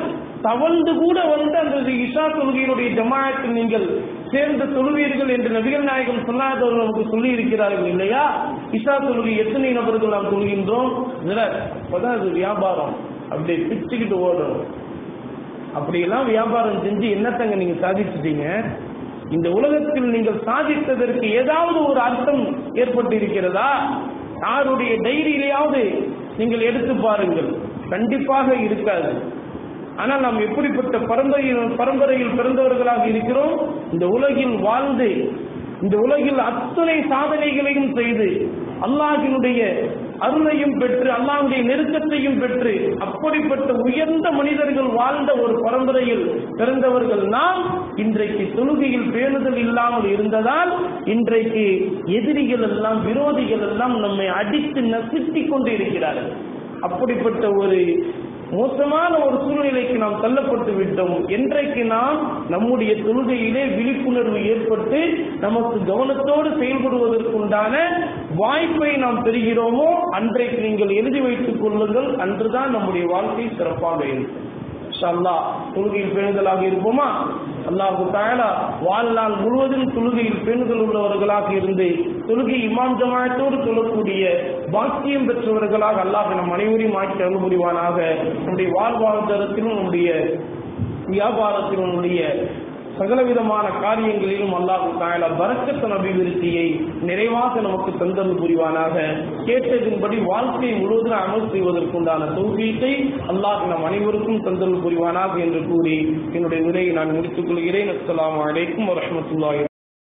தவழ்ந்து கூட வந்து அந்த இஷா தொழுகையினுடைய ஜமாஅத்தில் நீங்கள் சேர்ந்து தொழுவீர்கள் என்று நபிகள் நாயகம் ஸல்லல்லாஹு அலைஹி நமக்கு சொல்லி இருக்கிறார்கள் இல்லையா? இஷா தொழுகை எத்தனை நபர்கள் நாம் தொழுகின்றோம்? அது வியாபாரம், அப்படியே பிச்சுக்கிட்டு ஓடணும். அப்படியெல்லாம் வியாபாரம் செஞ்சு என்னத்தங்க நீங்க சாதிச்சிட்டீங்க? இந்த உலகத்தில் நீங்கள் சாதித்ததற்கு ஏதாவது ஒரு அர்த்தம் ஏற்பட்டு இருக்கிறதா? யாருடைய டைரியிலேயாவது நீங்கள் எடுத்து பாருங்கள், கண்டிப்பாக இருக்காது. ஆனால் நாம் எப்படிப்பட்ட பரம்பரையில் பிறந்தவர்களாக இருக்கிறோம். இந்த உலகில் வாழ்ந்து இந்த உலகில் அத்தனை சாதனைகளையும் செய்து அல்லாஹ்வினுடைய அருளையும் பெற்று அல்லாஹ்வுடைய நெருக்கத்தையும் பெற்று அப்படிப்பட்ட உயர்ந்த மனிதர்கள் வாழ்ந்த ஒரு பரம்பரையில் பிறந்தவர்கள் நாம். இன்றைக்கு தொழுகையில் பேணுதல் இல்லாமல் இருந்ததால் இன்றைக்கு எதிரிகள் எல்லாம் விரோதிகள் எல்லாம் நம்மை அடித்து நசுக்கிக் கொண்டு இருக்கிறார்கள். அப்படிப்பட்ட ஒரு மோசமான ஒரு சூழ்நிலைக்கு நாம் தள்ளப்பட்டு விட்டோம். என்றைக்கு நாம் நம்முடைய தொழுகையிலே விழிப்புணர்வு ஏற்பட்டு நமக்கு கவனத்தோடு செயல்படுவதற்குண்டான வாய்ப்பை நாம் பெறுகிறோமோ அன்றைக்கு நீங்கள் எழுதி வைத்துக் கொள்ளுங்கள். அன்றுதான் நம்முடைய வாழ்க்கை சிறப்பாக இருக்கும். இன்ஷா அல்லாஹ் தொழுகையில் பேணுதலாக இருப்போமா? அல்லாஹ் தஆலா வாழ்நாள் முழுவதும் தொழுகையில் பேணுதல் உள்ளவர்களாக இருந்து தொழுகை இமாம் ஜமாஅத்தோடு தொழக்கூடிய பாக்கியம் பெற்றவர்களாக அல்லாஹ் நம் அனைவரையும் ஆக்கி அருள் புரிவானாக. நம்முடைய வாழ்வாதாரத்திலும் நம்முடைய வியாபாரத்திலும் நம்முடைய சகலவிதமான காரியங்களிலும் அல்லாஹ் தஆலா பரக்கத் அபிவிருத்தியை நிறைவாக நமக்கு தந்தருள் புரிவானாக. கேட்டதின்படி வாழ்க்கை முழுவதும் அமல் செய்வதற்குண்டான தௌஃபீக்கை அல்லாஹ் நம் அனைவருக்கும் தந்தருள் புரிவானாக என்று கூறி என்னுடைய உரையை நான் முடித்துக் கொள்கிறேன். அஸ்ஸலாமு அலைக்கும் வரஹ்மத்துல்லாஹி